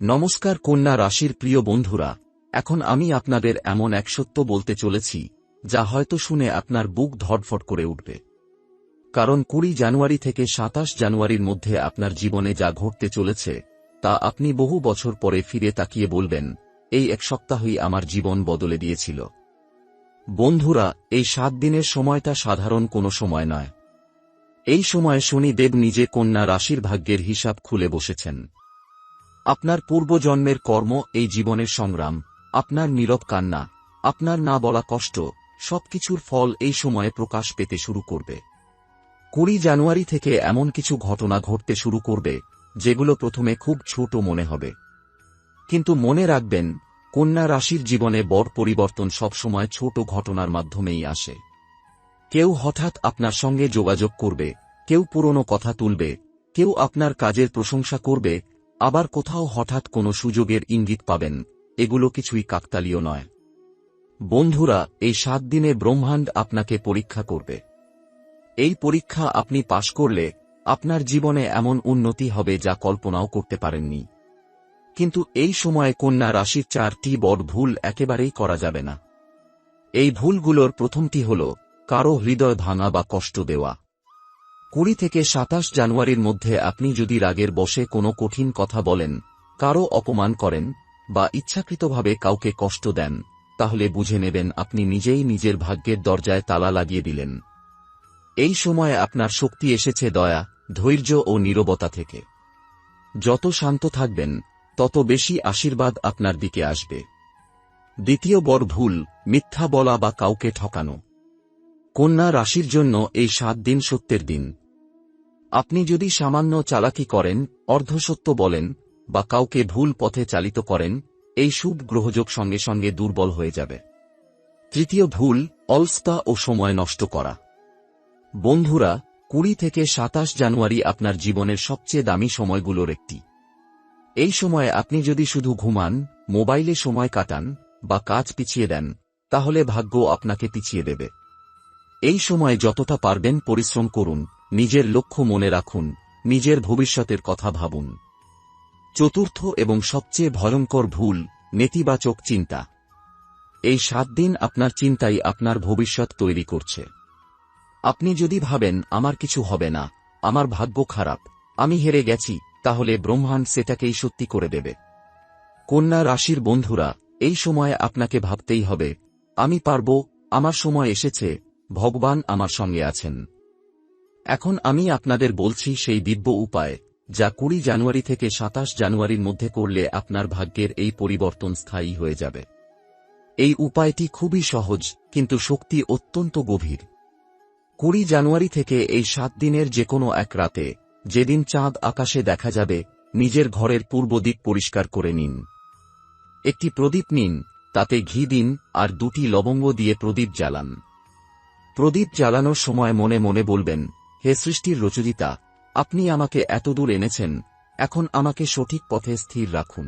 নমস্কার কন্যা রাশির প্রিয় বন্ধুরা, এখন আমি আপনাদের এমন এক সত্য বলতে চলেছি যা হয়তো শুনে আপনার বুক ধড়ফড় করে উঠবে। কারণ 20 জানুয়ারি থেকে 27 জানুয়ারির মধ্যে আপনার জীবনে যা ঘটতে চলেছে তা আপনি বহু বছর পরে ফিরে তাকিয়ে বলবেন, এই এক সপ্তাহই আমার জীবন বদলে দিয়েছিল। বন্ধুরা, এই 7 দিনের সময়টা সাধারণ কোনো সময় নয়। এই সময়ে শনি দেব নিজে কন্যা রাশির ভাগ্যের হিসাব খুলে বসেছেন। আপনার পূর্বজন্মের কর্ম, এই জীবনের সংগ্রাম, আপনার নীরব কান্না, আপনার না বলা কষ্ট, সবকিছুর ফল এই সময়ে প্রকাশ পেতে শুরু করবে। 20 জানুয়ারি থেকে এমন কিছু ঘটনা ঘটতে শুরু করবে যেগুলো প্রথমে খুব ছোট মনে হবে, কিন্তু মনে রাখবেন, কন্যা রাশির জীবনে বড় পরিবর্তন সবসময় ছোট ঘটনার মাধ্যমেই আসে। কেউ হঠাৎ আপনার সঙ্গে যোগাযোগ করবে, কেউ পুরনো কথা তুলবে, কেউ আপনার কাজের প্রশংসা করবে, আবার কোথাও হঠাৎ কোনো সুযোগের ইঙ্গিত পাবেন। এগুলো কিছুই কাকতালীয় নয়। বন্ধুরা, এই 7 দিনে ব্রহ্মাণ্ড আপনাকে পরীক্ষা করবে। এই পরীক্ষা আপনি পাশ করলে আপনার জীবনে এমন উন্নতি হবে যা কল্পনাও করতে পারেননি। কিন্তু এই সময়ে কন্যা রাশির 4টি বড় ভুল একেবারেই করা যাবে না। এই ভুলগুলোর প্রথমটি হল কারো হৃদয় ভাঙা বা কষ্ট দেওয়া। 20 থেকে 27 জানুয়ারির মধ্যে আপনি যদি রাগের বশে কোনো কঠিন কথা বলেন, কারো অপমান করেন বা ইচ্ছাকৃতভাবে কাউকে কষ্ট দেন, তাহলে বুঝে নেবেন আপনি নিজেই নিজের ভাগ্যের দরজায় তালা লাগিয়ে দিলেন। এই সময়ে আপনার শক্তি এসেছে দয়া, ধৈর্য ও নীরবতা থেকে। যত শান্ত থাকবেন তত বেশি আশীর্বাদ আপনার দিকে আসবে। দ্বিতীয় বড় ভুল, মিথ্যা বলা বা কাউকে ঠকানো। কন্যা রাশির জন্য এই 7 দিন সত্যের দিন। আপনি যদি সামান্য চালাকি করেন, অর্ধসত্য বলেন বা কাউকে ভুল পথে চালিত করেন, এই শুভ গ্রহযোগ সঙ্গে সঙ্গে দুর্বল হয়ে যাবে। তৃতীয় ভুল, অলসতা ও সময় নষ্ট করা। বন্ধুরা, 20 থেকে 27 জানুয়ারি আপনার জীবনের সবচেয়ে দামি সময়গুলোর একটি। এই সময়ে আপনি যদি শুধু ঘুমান, মোবাইলে সময় কাটান বা কাজ পিছিয়ে দেন, তাহলে ভাগ্য আপনাকে পিছিয়ে দেবে। এই সময় যতটা পারবেন পরিশ্রম করুন, নিজের লক্ষ্য মনে রাখুন, নিজের ভবিষ্যতের কথা ভাবুন। চতুর্থ এবং সবচেয়ে ভয়ঙ্কর ভুল, নেতিবাচক চিন্তা। এই 7 দিন আপনার চিন্তাই আপনার ভবিষ্যৎ তৈরি করছে। আপনি যদি ভাবেন আমার কিছু হবে না, আমার ভাগ্য খারাপ, আমি হেরে গেছি, তাহলে ব্রহ্মাণ্ড সেটাকেই সত্যি করে দেবে। কন্যা রাশির বন্ধুরা, এই সময়ে আপনাকে ভাবতেই হবে, আমি পারব, আমার সময় এসেছে, ভগবান আমার সঙ্গে আছেন। এখন আমি আপনাদের বলছি সেই দিব্য উপায় যা 20 জানুয়ারি থেকে 27 জানুয়ারির মধ্যে করলে আপনার ভাগ্যের এই পরিবর্তন স্থায়ী হয়ে যাবে। এই উপায়টি খুবই সহজ, কিন্তু শক্তি অত্যন্ত গভীর। 20 জানুয়ারি থেকে এই 7 দিনের যে কোনো এক রাতে, যেদিন চাঁদ আকাশে দেখা যাবে, নিজের ঘরের পূর্ব দিক পরিষ্কার করে নিন। একটি প্রদীপ নিন, তাতে ঘি দিন আর 2টি লবঙ্গ দিয়ে প্রদীপ জ্বালান। প্রদীপ জ্বালানোর সময় মনে মনে বলবেন, হে সৃষ্টির রচয়িতা, আপনি আমাকে এতদূর এনেছেন, এখন আমাকে সঠিক পথে স্থির রাখুন।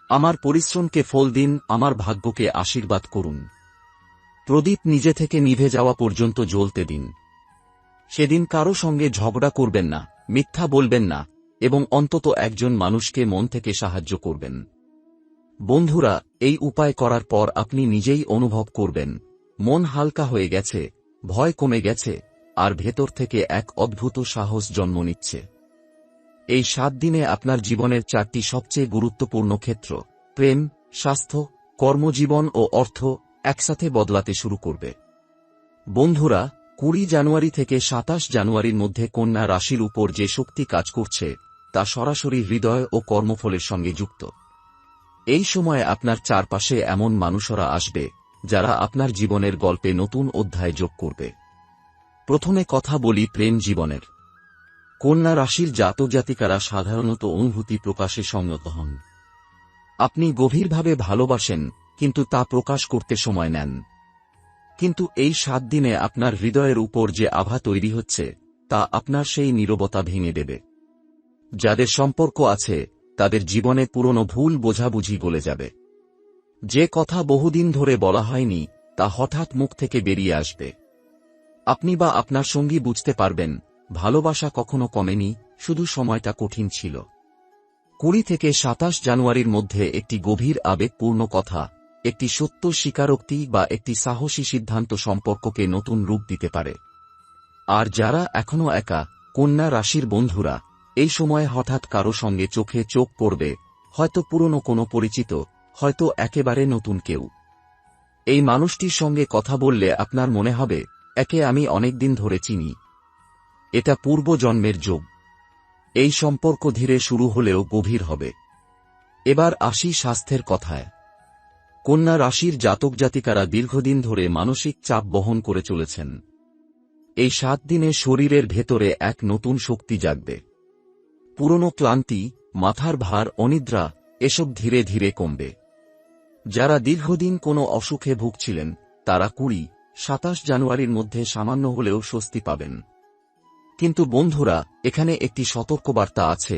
আমার পরিশ্রমকে ফল দিন, আমার ভাগ্যকে আশীর্বাদ করুন। প্রদীপ নিজে থেকে নিভে যাওয়া পর্যন্ত জ্বলতে দিন। সেদিন কারো সঙ্গে ঝগড়া করবেন না, মিথ্যা বলবেন না, এবং অন্তত একজন মানুষকে মন থেকে সাহায্য করবেন। বন্ধুরা, এই উপায় করার পর আপনি নিজেই অনুভব করবেন, মন হালকা হয়ে গেছে, ভয় কমে গেছে, আর ভেতর থেকে এক অদ্ভুত সাহস জন্ম নিচ্ছে। এই 7 দিনে আপনার জীবনের 4টি সবচেয়ে গুরুত্বপূর্ণ ক্ষেত্র, প্রেম, স্বাস্থ্য, কর্মজীবন ও অর্থ, একসাথে বদলাতে শুরু করবে। বন্ধুরা, 20 জানুয়ারি থেকে 27 জানুয়ারির মধ্যে কন্যা রাশির উপর যে শক্তি কাজ করছে তা সরাসরি হৃদয় ও কর্মফলের সঙ্গে যুক্ত। এই সময়ে আপনার চারপাশে এমন মানুষরা আসবে যারা আপনার জীবনের গল্পে নতুন অধ্যায় যোগ করবে। প্রথমে কথা বলি প্রেম জীবনের। কন্যা রাশির জাতক জাতিকারা সাধারণত অনুভূতি প্রকাশে সংযত হন। আপনি গভীরভাবে ভালোবাসেন, কিন্তু তা প্রকাশ করতে সময় নেন। কিন্তু এই 7 দিনে আপনার হৃদয়ের উপর যে আভা তৈরি হচ্ছে তা আপনার সেই নীরবতা ভেঙে দেবে। যাদের সম্পর্ক আছে তাদের জীবনে পুরনো ভুল বোঝাবুঝি গলে যাবে। যে কথা বহুদিন ধরে বলা হয়নি তা হঠাৎ মুখ থেকে বেরিয়ে আসবে। আপনি বা আপনার সঙ্গী বুঝতে পারবেন, ভালোবাসা কখনো কমেনি, শুধু সময়টা কঠিন ছিল। 20 থেকে 27 জানুয়ারির মধ্যে একটি গভীর আবেগপূর্ণ কথা, একটি সত্য স্বীকারোক্তি বা একটি সাহসী সিদ্ধান্ত সম্পর্ককে নতুন রূপ দিতে পারে। আর যারা এখনও একা, কন্যা রাশির বন্ধুরা, এই সময়ে হঠাৎ কারো সঙ্গে চোখে চোখ পড়বে, হয়তো পুরনো কোনো পরিচিত, হয়তো একেবারে নতুন কেউ। এই মানুষটির সঙ্গে কথা বললে আপনার মনে হবে, একে আমি অনেকদিন ধরে চিনি। এটা পূর্বজন্মের যোগ। এই সম্পর্ক ধীরে শুরু হলেও গভীর হবে। এবার আসি স্বাস্থ্যের কথায়। কন্যা রাশির জাতক জাতিকারা দীর্ঘদিন ধরে মানসিক চাপ বহন করে চলেছেন। এই 7 দিনে শরীরের ভেতরে এক নতুন শক্তি জাগবে। পুরনো ক্লান্তি, মাথার ভার, অনিদ্রা এসব ধীরে ধীরে কমবে। যারা দীর্ঘদিন কোনো অসুখে ভুগছিলেন, তারা 20-27 জানুয়ারির মধ্যে সামান্য হলেও স্বস্তি পাবেন। কিন্তু বন্ধুরা, এখানে একটি সতর্কবার্তা আছে,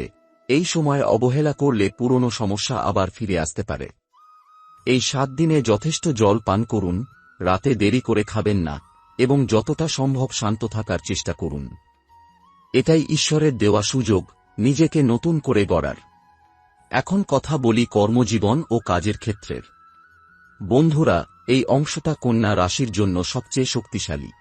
এই সময় অবহেলা করলে পুরনো সমস্যা আবার ফিরে আসতে পারে। এই 7 দিনে যথেষ্ট জল পান করুন, রাতে দেরি করে খাবেন না, এবং যতটা সম্ভব শান্ত থাকার চেষ্টা করুন। এটাই ঈশ্বরের দেওয়া সুযোগ, নিজেকে নতুন করে গড়ার। এখন কথা বলি কর্মজীবন ও কাজের ক্ষেত্রের। বন্ধুরা, এই অংশটা কন্যা রাশির জন্য সবচেয়ে শক্তিশালী।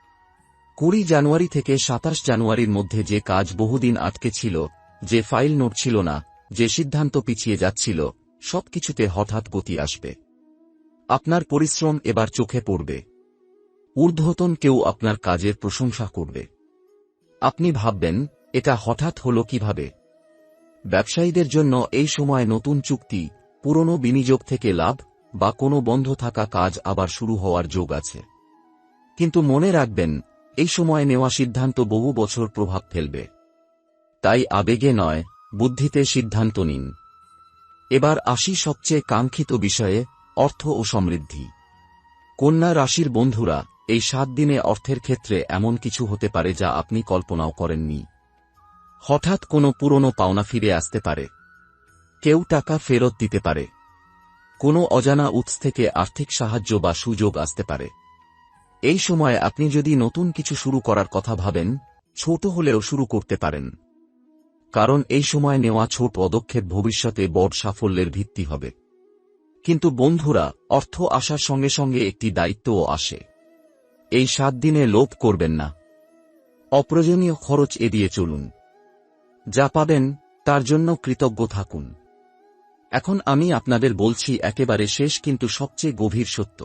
20 জানুয়ারি থেকে 27 জানুয়ারির মধ্যে যে কাজ বহুদিন আটকে ছিল, যে ফাইল নড়ছিল না, যে সিদ্ধান্ত পিছিয়ে যাচ্ছিল, সবকিছুতে হঠাৎ গতি আসবে। আপনার পরিশ্রম এবার চোখে পড়বে। ঊর্ধ্বতন কেউ আপনার কাজের প্রশংসা করবে। আপনি ভাববেন, এটা হঠাৎ হলো কিভাবে? ব্যবসায়ীদের জন্য এই সময় নতুন চুক্তি, পুরনো বিনিয়োগ থেকে লাভ, বা কোনো বন্ধ থাকা কাজ আবার শুরু হওয়ার যোগ আছে। কিন্তু মনে রাখবেন, এই সময় নেওয়া সিদ্ধান্ত বহু বছর প্রভাব ফেলবে। তাই আবেগে নয়, বুদ্ধিতে সিদ্ধান্ত নিন। এবার আসি সবচেয়ে কাঙ্ক্ষিত বিষয়ে, অর্থ ও সমৃদ্ধি। কন্যা রাশির বন্ধুরা, এই 7 দিনে অর্থের ক্ষেত্রে এমন কিছু হতে পারে যা আপনি কল্পনাও করেননি। হঠাৎ কোনো পুরনো পাওনা ফিরে আসতে পারে। কেউ টাকা ফেরত দিতে পারে। কোনো অজানা উৎস থেকে আর্থিক সাহায্য বা সুযোগ আসতে পারে। এই সময় আপনি যদি নতুন কিছু শুরু করার কথা ভাবেন, ছোট হলেও শুরু করতে পারেন। কারণ এই সময় নেওয়া ছোট পদক্ষেপ ভবিষ্যতে বড় সাফল্যের ভিত্তি হবে। কিন্তু বন্ধুরা, অর্থ আসার সঙ্গে সঙ্গে একটি দায়িত্বও আসে। এই 7 দিনে লোভ করবেন না। অপ্রয়োজনীয় খরচ এড়িয়ে চলুন। যা পাবেন, তার জন্য কৃতজ্ঞ থাকুন। এখন আমি আপনাদের বলছি একেবারে শেষ কিন্তু সবচেয়ে গভীর সত্য।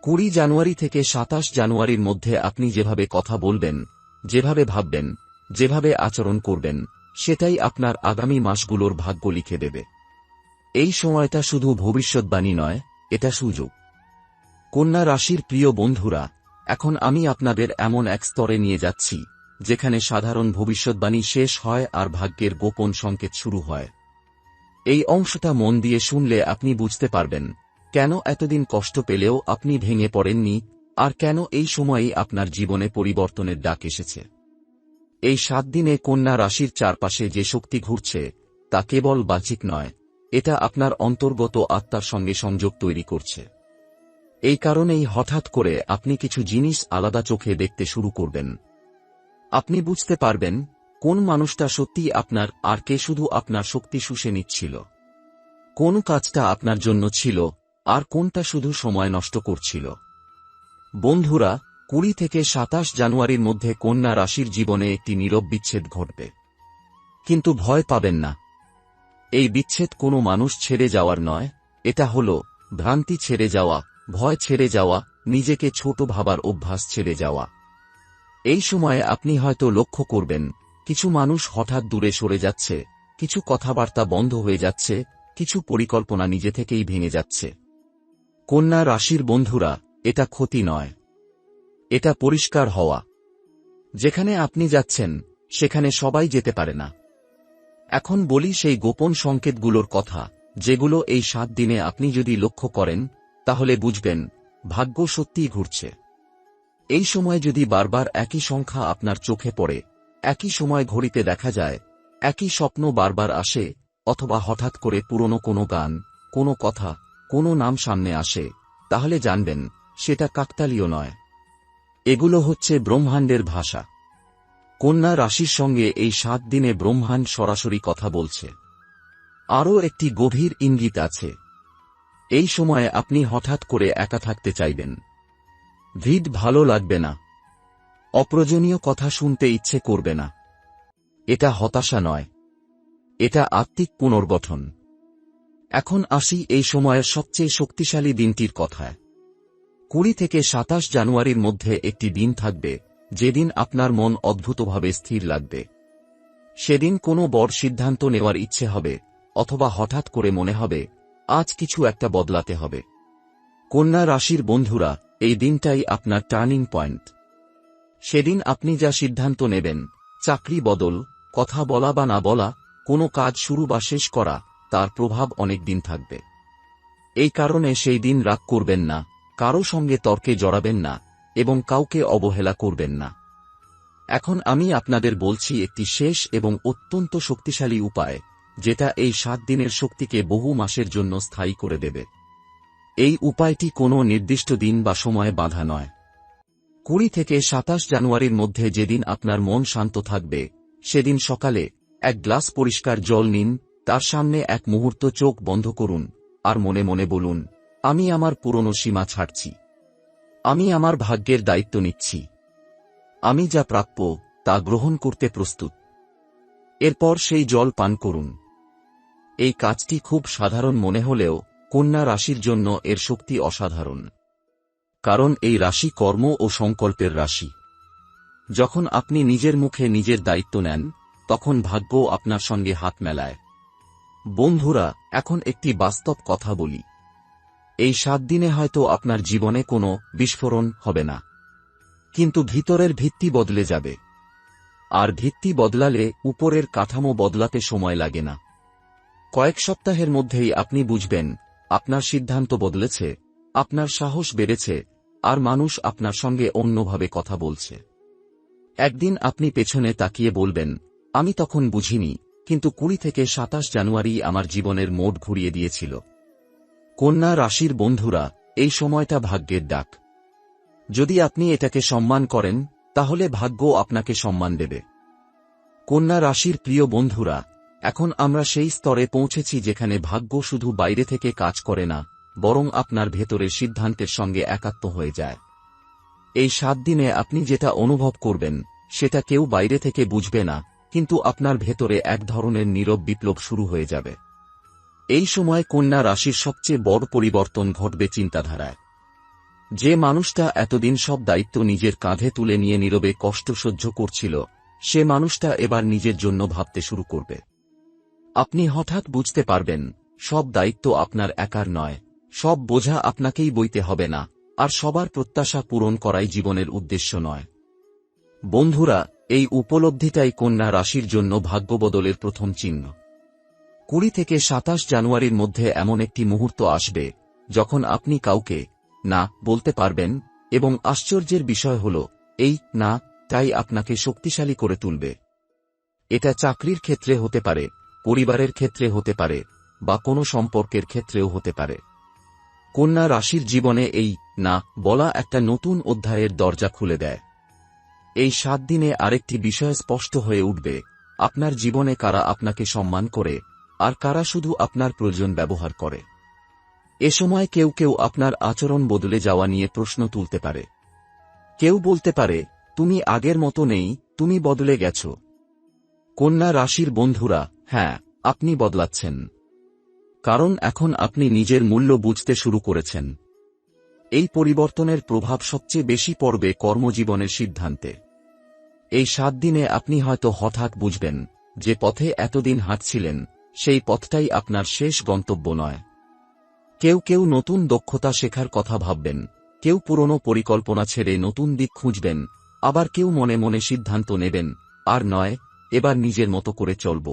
20 জানুয়ারি থেকে 27 জানুয়ারির মধ্যে আপনি যেভাবে কথা বলবেন, যেভাবে ভাববেন, যেভাবে আচরণ করবেন, সেটাই আপনার আগামী মাসগুলোর ভাগ্য লিখে দেবে। এই সময়টা শুধু ভবিষ্যৎবাণী নয়, এটা সুযোগ। কন্যা রাশির প্রিয় বন্ধুরা, এখন আমি আপনাদের এমন এক স্তরে নিয়ে যাচ্ছি, যেখানে সাধারণ ভবিষ্যৎবাণী শেষ হয় আর ভাগ্যের গোপন সংকেত শুরু হয়। এই অংশটা মন দিয়ে শুনলে আপনি বুঝতে পারবেন, কেন এতদিন কষ্ট পেলেও আপনি ভেঙে পড়েননি, আর কেন এই সময়েই আপনার জীবনে পরিবর্তনের ডাক এসেছে। এই 7 দিনে কন্যা রাশির চারপাশে যে শক্তি ঘুরছে, তা কেবল বাহ্যিক নয়, এটা আপনার অন্তর্গত আত্মার সঙ্গে সংযোগ তৈরি করছে। এই কারণেই হঠাৎ করে আপনি কিছু জিনিস আলাদা চোখে দেখতে শুরু করবেন। আপনি বুঝতে পারবেন, কোন মানুষটা সত্যিই আপনার আর কে শুধু আপনার শক্তি শুষে নিচ্ছিল। কোন কাজটা আপনার জন্য ছিল, আর কোনটা শুধু সময় নষ্ট করছিল। বন্ধুরা, 20 থেকে 27 জানুয়ারির মধ্যে কন্যা রাশির জীবনে একটি নীরব বিচ্ছেদ ঘটবে। কিন্তু ভয় পাবেন না। এই বিচ্ছেদ কোনো মানুষ ছেড়ে যাওয়ার নয়, এটা হলো ভ্রান্তি ছেড়ে যাওয়া, ভয় ছেড়ে যাওয়া, নিজেকে ছোট ভাবার অভ্যাস ছেড়ে যাওয়া। এই সময়ে আপনি হয়তো লক্ষ্য করবেন, কিছু মানুষ হঠাৎ দূরে সরে যাচ্ছে, কিছু কথাবার্তা বন্ধ হয়ে যাচ্ছে, কিছু পরিকল্পনা নিজে থেকেই ভেঙে যাচ্ছে। কন্যা রাশির বন্ধুরা, এটা ক্ষতি নয়, এটা পরিষ্কার হওয়া। যেখানে আপনি যাচ্ছেন, সেখানে সবাই যেতে পারে না। এখন বলি সেই গোপন সংকেতগুলোর কথা, যেগুলো এই 7 দিনে আপনি যদি লক্ষ্য করেন, তাহলে বুঝবেন, ভাগ্য সত্যিই ঘুরছে। এই সময় যদি বারবার একই সংখ্যা আপনার চোখে পড়ে, একই সময় ঘড়িতে দেখা যায়, একই স্বপ্ন বারবার আসে, অথবা হঠাৎ করে পুরনো কোনো গান, কোনো কথা, কোনো নাম সামনে আসে, তাহলে জানবেন, সেটা কাকতালীয় নয়। এগুলো হচ্ছে ব্রহ্মাণ্ডের ভাষা। কন্যা রাশির সঙ্গে এই 7 দিনে ব্রহ্মাণ্ড সরাসরি কথা বলছে। আরও একটি গভীর ইঙ্গিত আছে। এই সময়ে আপনি হঠাৎ করে একা থাকতে চাইবেন। ভিড় ভালো লাগবে না। অপ্রয়োজনীয় কথা শুনতে ইচ্ছে করবে না। এটা হতাশা নয়, এটা আত্মিক পুনর্গঠন। এখন আসি এই সময়ের সবচেয়ে শক্তিশালী দিনটির কথায়। 20 থেকে 27 জানুয়ারির মধ্যে একটি দিন থাকবে যেদিন আপনার মন অদ্ভুতভাবে স্থির লাগবে। সেদিন কোনো বড় সিদ্ধান্ত নেওয়ার ইচ্ছে হবে, অথবা হঠাৎ করে মনে হবে আজ কিছু একটা বদলাতে হবে। কন্যা রাশির বন্ধুরা, এই দিনটাই আপনার টার্নিং পয়েন্ট। সেদিন আপনি যা সিদ্ধান্ত নেবেন, চাকরি বদল, কথা বলা বা না বলা, কোনো কাজ শুরু বা শেষ করা, তার প্রভাব অনেক দিন থাকবে। এই কারণে সেই দিন রাগ করবেন না, কারো সঙ্গে তর্কে জড়াবেন না, এবং কাউকে অবহেলা করবেন না। এখন আমি আপনাদের বলছি একটি শেষ এবং অত্যন্ত শক্তিশালী উপায়, যেটা এই 7 দিনের শক্তিকে বহু মাসের জন্য স্থায়ী করে দেবে। এই উপায়টি কোনো নির্দিষ্ট দিন বা সময়ে বাঁধা নয়। 20 থেকে 27 জানুয়ারির মধ্যে যেদিন আপনার মন শান্ত থাকবে, সেদিন সকালে এক গ্লাস পরিষ্কার জল নিন, তার সামনে এক মুহূর্ত চোখ বন্ধ করুন, আর মনে মনে বলুন, আমি আমার পুরনো সীমা ছাড়ছি। আমি আমার ভাগ্যের দায়িত্ব নিচ্ছি। আমি যা প্রাপ্য তা গ্রহণ করতে প্রস্তুত। এরপর সেই জল পান করুন। এই কাজটি খুব সাধারণ মনে হলেও কন্যা রাশির জন্য এর শক্তি অসাধারণ। কারণ এই রাশি কর্ম ও সংকল্পের রাশি। যখন আপনি নিজের মুখে নিজের দায়িত্ব নেন, তখন ভাগ্য আপনার সঙ্গে হাত মেলায়। বন্ধুরা, এখন একটি বাস্তব কথা বলি। এই 7 দিনে হয়তো আপনার জীবনে কোনো বিস্ফোরণ হবে না, কিন্তু ভিতরের ভিত্তি বদলে যাবে। আর ভিত্তি বদলালে উপরের কাঠামো বদলাতে সময় লাগে না। কয়েক সপ্তাহের মধ্যেই আপনি বুঝবেন আপনার সিদ্ধান্ত বদলেছে, আপনার সাহস বেড়েছে, আর মানুষ আপনার সঙ্গে অন্যভাবে কথা বলছে। একদিন আপনি পেছনে তাকিয়ে বলবেন, আমি তখন বুঝিনি, কিন্তু 20 থেকে 27 জানুয়ারি আমার জীবনের মোড় ঘুরিয়ে দিয়েছিল। কন্যা রাশির বন্ধুরা, এই সময়টা ভাগ্যের ডাক। যদি আপনি এটাকে সম্মান করেন, তাহলে ভাগ্য আপনাকে সম্মান দেবে। কন্যা রাশির প্রিয় বন্ধুরা, এখন আমরা সেই স্তরে পৌঁছেছি যেখানে ভাগ্য শুধু বাইরে থেকে কাজ করে না, বরং আপনার ভেতরের সিদ্ধান্তের সঙ্গে একাত্ম হয়ে যায়। এই 7 দিনে আপনি যেটা অনুভব করবেন, সেটা কেউ বাইরে থেকে বুঝবে না, কিন্তু আপনার ভেতরে এক ধরনের নীরব বিপ্লব শুরু হয়ে যাবে। এই সময় কন্যা রাশির সবচেয়ে বড় পরিবর্তন ঘটবে চিন্তাধারায়। যে মানুষটা এতদিন সব দায়িত্ব নিজের কাঁধে তুলে নিয়ে নীরবে কষ্ট সহ্য করছিল, সে মানুষটা এবার নিজের জন্য ভাবতে শুরু করবে। আপনি হঠাৎ বুঝতে পারবেন, সব দায়িত্ব আপনার একার নয়, সব বোঝা আপনাকেই বইতে হবে না, আর সবার প্রত্যাশা পূরণ করাই জীবনের উদ্দেশ্য নয়। বন্ধুরা, এই উপলব্ধিটাই কন্যা রাশির জন্য ভাগ্য বদলের প্রথম চিহ্ন। 20 থেকে 27 জানুয়ারির মধ্যে এমন একটি মুহূর্ত আসবে, যখন আপনি কাউকে না বলতে পারবেন, এবং আশ্চর্যের বিষয় হল, এই না তাই আপনাকে শক্তিশালী করে তুলবে। এটা চাকরির ক্ষেত্রে হতে পারে, পরিবারের ক্ষেত্রে হতে পারে, বা কোনো সম্পর্কের ক্ষেত্রেও হতে পারে। কন্যা রাশির জীবনে এই না বলা একটা নতুন অধ্যায়ের দরজা খুলে দেয়। এই 7 দিনে আরেকটি বিষয় স্পষ্ট হয়ে উঠবে, আপনার জীবনে কারা আপনাকে সম্মান করে, আর কারা শুধু আপনার প্রয়োজন ব্যবহার করে। এ সময় কেউ কেউ আপনার আচরণ বদলে যাওয়া নিয়ে প্রশ্ন তুলতে পারে। কেউ বলতে পারে, তুমি আগের মতো নেই, তুমি বদলে গেছ। কন্যা রাশির বন্ধুরা, হ্যাঁ, আপনি বদলাচ্ছেন। কারণ এখন আপনি নিজের মূল্য বুঝতে শুরু করেছেন। এই পরিবর্তনের প্রভাব সবচেয়ে বেশি পড়বে কর্মজীবনের সিদ্ধান্তে। এই 7 দিনে আপনি হয়তো হঠাৎ বুঝবেন, যে পথে এতদিন হাঁটছিলেন, সেই পথটাই আপনার শেষ গন্তব্য নয়। কেউ কেউ নতুন দক্ষতা শেখার কথা ভাববেন, কেউ পুরনো পরিকল্পনা ছেড়ে নতুন দিক খুঁজবেন, আবার কেউ মনে মনে সিদ্ধান্ত নেবেন, আর নয়, এবার নিজের মতো করে চলব।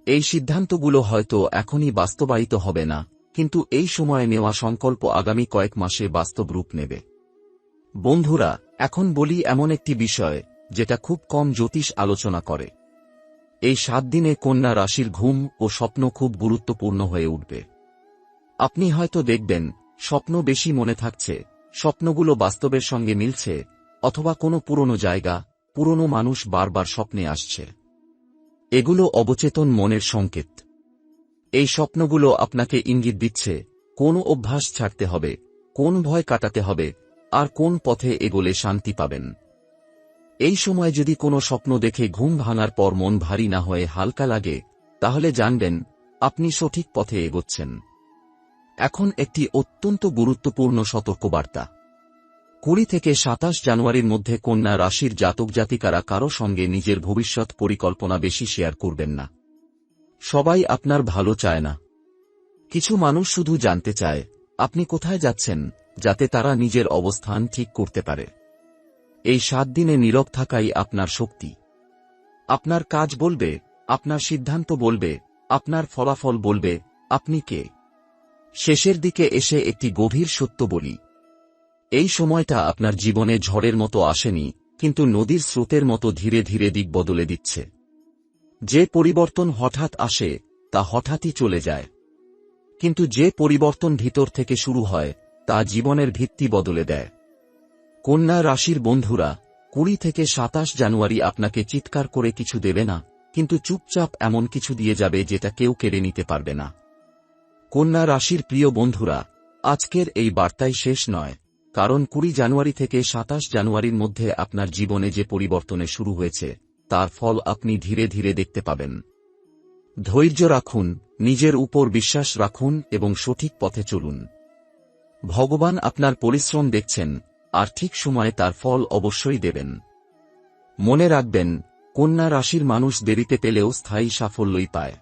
এই সিদ্ধান্তগুলো হয়তো এখনই বাস্তবায়িত হবে না, কিন্তু এই সময়ে নেওয়া সংকল্প আগামী কয়েক মাসে বাস্তব রূপ নেবে। বন্ধুরা, এখন বলি এমন একটি বিষয়, যেটা খুব কম জ্যোতিষ আলোচনা করে। এই 7 দিনে কন্যা রাশির ঘুম ও স্বপ্ন খুব গুরুত্বপূর্ণ হয়ে উঠবে। আপনি হয়তো দেখবেন, স্বপ্ন বেশি মনে থাকছে, স্বপ্নগুলো বাস্তবের সঙ্গে মিলছে, অথবা কোনো পুরনো জায়গা, পুরনো মানুষ বারবার স্বপ্নে আসছে। এগুলো অবচেতন মনের সংকেত। এই স্বপ্নগুলো আপনাকে ইঙ্গিত দিচ্ছে কোন অভ্যাস ছাড়তে হবে, কোন ভয় কাটাতে হবে, আর কোন পথে এগোলে শান্তি পাবেন। এই সময় যদি কোনো স্বপ্ন দেখে ঘুম ভাঙার পর মন ভারী না হয়ে হালকা লাগে, তাহলে জানবেন আপনি সঠিক পথে এগোচ্ছেন। এখন একটি অত্যন্ত গুরুত্বপূর্ণ সতর্কবার্তা। 20 থেকে 27 জানুয়ারির মধ্যে কন্যা রাশির জাতক জাতিকারা কারো সঙ্গে নিজের ভবিষ্যৎ পরিকল্পনা বেশি শেয়ার করবেন না। সবাই আপনার ভালো চায় না। কিছু মানুষ শুধু জানতে চায় আপনি কোথায় যাচ্ছেন, যাতে তারা নিজের অবস্থান ঠিক করতে পারে। এই 7 দিনে নীরব থাকাই আপনার শক্তি। আপনার কাজ বলবে, আপনার সিদ্ধান্ত বলবে, আপনার ফলাফল বলবে আপনি কে। শেষের দিকে এসে একটি গভীর সত্য বলি, এই সময়টা আপনার জীবনে ঝড়ের মতো আসেনি, কিন্তু নদীর স্রোতের মতো ধীরে ধীরে দিক বদলে দিচ্ছে। যে পরিবর্তন হঠাৎ আসে তা হঠাৎই চলে যায়, কিন্তু যে পরিবর্তন ভিতর থেকে শুরু হয় তা জীবনের ভিত্তি বদলে দেয়। কন্যা রাশির বন্ধুরা, 20 থেকে 27 জানুয়ারি আপনাকে চিৎকার করে কিছু দেবে না, কিন্তু চুপচাপ এমন কিছু দিয়ে যাবে যেটা কেউ কেড়ে নিতে পারবে না। কন্যা রাশির প্রিয় বন্ধুরা, আজকের এই বার্তাই শেষ নয়, কারণ 20 জানুয়ারি থেকে 27 জানুয়ারির মধ্যে আপনার জীবনে যে পরিবর্তনে শুরু হয়েছে তার ফল আপনি ধীরে ধীরে দেখতে পাবেন। ধৈর্য রাখুন, নিজের উপর বিশ্বাস রাখুন এবং সঠিক পথে চলুন। ভগবান আপনার পরিশ্রম দেখছেন, আর ঠিক সময়ে তার ফল অবশ্যই দেবেন। মনে রাখবেন, কন্যা রাশির মানুষ দেরিতে পেলেও স্থায়ী সাফল্যই পায়।